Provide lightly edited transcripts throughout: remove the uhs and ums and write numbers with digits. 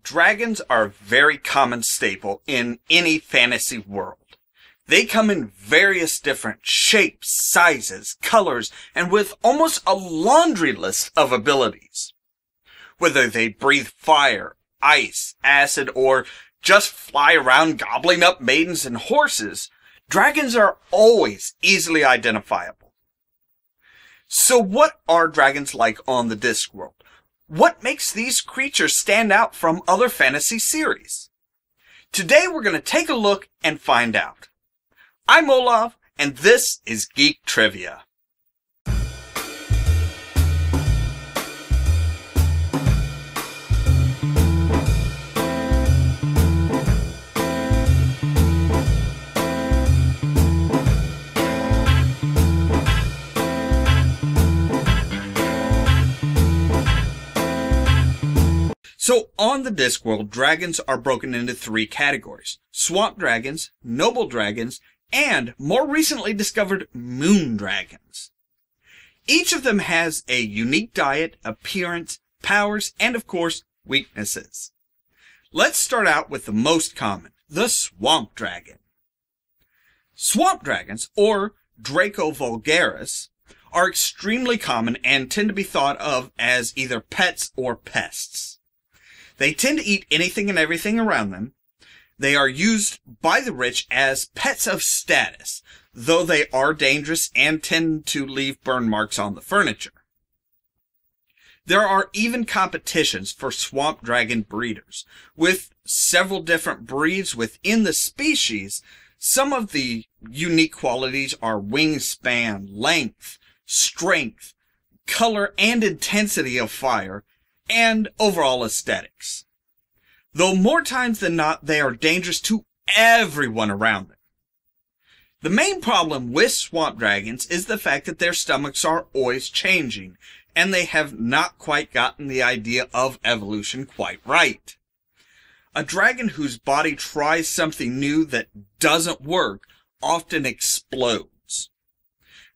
Dragons are a very common staple in any fantasy world. They come in various different shapes, sizes, colors, and with almost a laundry list of abilities. Whether they breathe fire, ice, acid, or just fly around gobbling up maidens and horses, dragons are always easily identifiable. So what are dragons like on the Discworld? What makes these creatures stand out from other fantasy series? Today we're going to take a look and find out. I'm Ollamh, and this is Geek Trivia. So, on the Discworld, dragons are broken into three categories: swamp dragons, noble dragons, and, more recently discovered, moon dragons. Each of them has a unique diet, appearance, powers, and of course, weaknesses. Let's start out with the most common, the swamp dragon. Swamp dragons, or Draco vulgaris, are extremely common and tend to be thought of as either pets or pests. They tend to eat anything and everything around them. They are used by the rich as pets of status, though they are dangerous and tend to leave burn marks on the furniture. There are even competitions for swamp dragon breeders, with several different breeds within the species. Some of the unique qualities are wingspan, length, strength, color and intensity of fire, and overall aesthetics. Though more times than not, they are dangerous to everyone around them. The main problem with swamp dragons is the fact that their stomachs are always changing, and they have not quite gotten the idea of evolution quite right. A dragon whose body tries something new that doesn't work often explodes.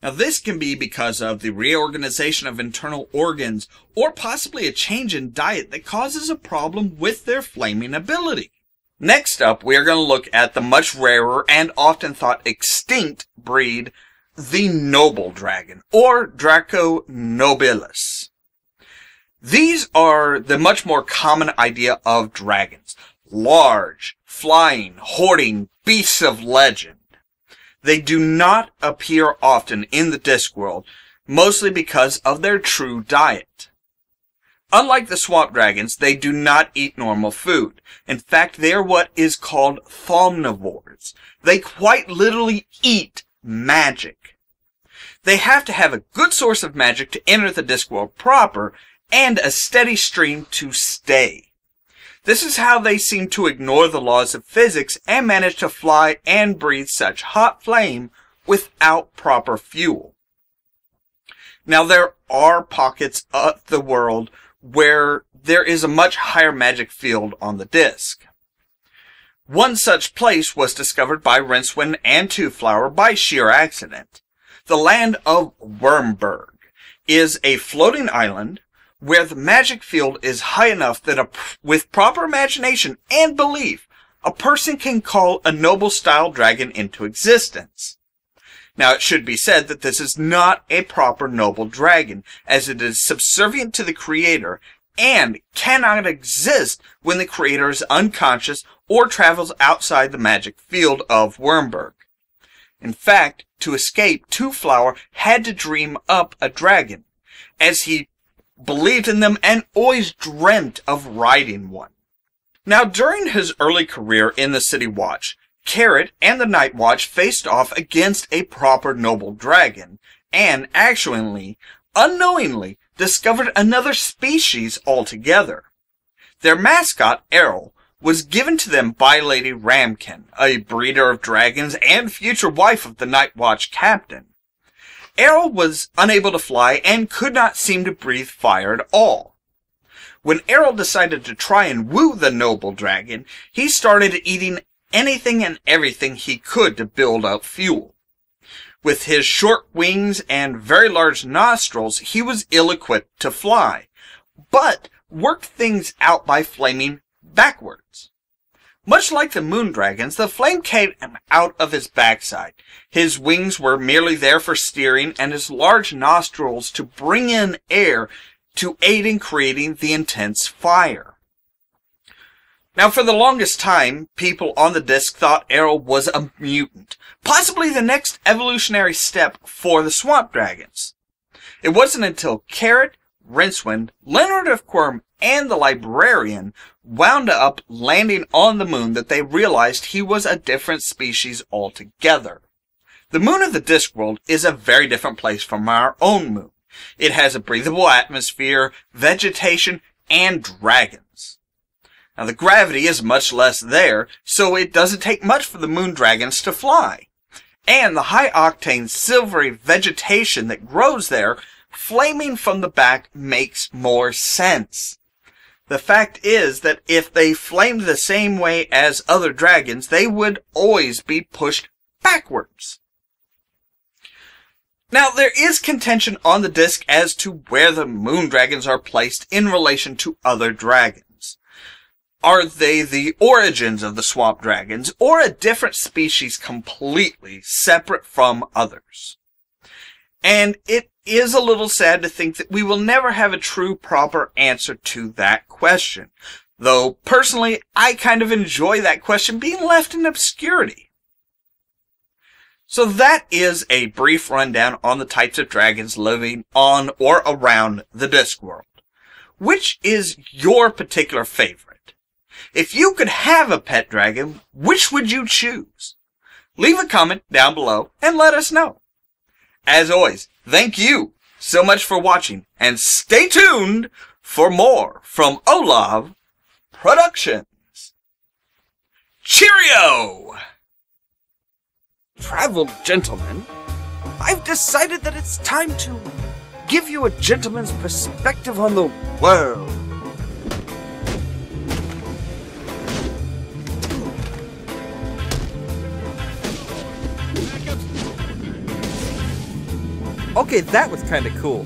Now, this can be because of the reorganization of internal organs or possibly a change in diet that causes a problem with their flaming ability. Next up, we are going to look at the much rarer and often thought extinct breed, the noble dragon, or Draco nobilis. These are the much more common idea of dragons: large, flying, hoarding beasts of legend. They do not appear often in the Discworld, mostly because of their true diet. Unlike the swamp dragons, they do not eat normal food. In fact, they are what is called thomnivores. They quite literally eat magic. They have to have a good source of magic to enter the Discworld proper, and a steady stream to stay. This is how they seem to ignore the laws of physics and manage to fly and breathe such hot flame without proper fuel. Now, there are pockets of the world where there is a much higher magic field on the disc. One such place was discovered by Rincewind and Twoflower by sheer accident. The land of Wormburg is a floating island where the magic field is high enough that with proper imagination and belief, a person can call a noble-style dragon into existence. Now, it should be said that this is not a proper noble dragon, as it is subservient to the creator and cannot exist when the creator is unconscious or travels outside the magic field of Wormburg. In fact, to escape, Twoflower had to dream up a dragon, as he believed in them and always dreamt of riding one. Now, during his early career in the City Watch, Carrot and the Night Watch faced off against a proper noble dragon, and actually, unknowingly, discovered another species altogether. Their mascot, Errol, was given to them by Lady Ramkin, a breeder of dragons and future wife of the Night Watch captain. Errol was unable to fly and could not seem to breathe fire at all. When Errol decided to try and woo the noble dragon, he started eating anything and everything he could to build up fuel. With his short wings and very large nostrils, he was ill-equipped to fly, but worked things out by flaming backwards. Much like the moon dragons, the flame came out of his backside. His wings were merely there for steering, and his large nostrils to bring in air to aid in creating the intense fire. Now, for the longest time, people on the disc thought Errol was a mutant, possibly the next evolutionary step for the swamp dragons. It wasn't until Carrot, Rincewind, Leonard of Quirm, and the librarian wound up landing on the moon that they realized he was a different species altogether. The moon of the Discworld is a very different place from our own moon. It has a breathable atmosphere, vegetation, and dragons. Now, the gravity is much less there, so it doesn't take much for the moon dragons to fly. And the high-octane, silvery vegetation that grows there, flaming from the back, makes more sense. The fact is that if they flamed the same way as other dragons, they would always be pushed backwards. Now, there is contention on the disc as to where the moon dragons are placed in relation to other dragons. Are they the origins of the swamp dragons, or a different species completely separate from others? And it is a little sad to think that we will never have a true, proper answer to that question. Though, personally, I kind of enjoy that question being left in obscurity. So that is a brief rundown on the types of dragons living on or around the Discworld. Which is your particular favorite? If you could have a pet dragon, which would you choose? Leave a comment down below and let us know. As always, thank you so much for watching, and stay tuned for more from Ollamh Productions. Cheerio! Traveled gentlemen, I've decided that it's time to give you a gentleman's perspective on the world. Okay, that was kind of cool.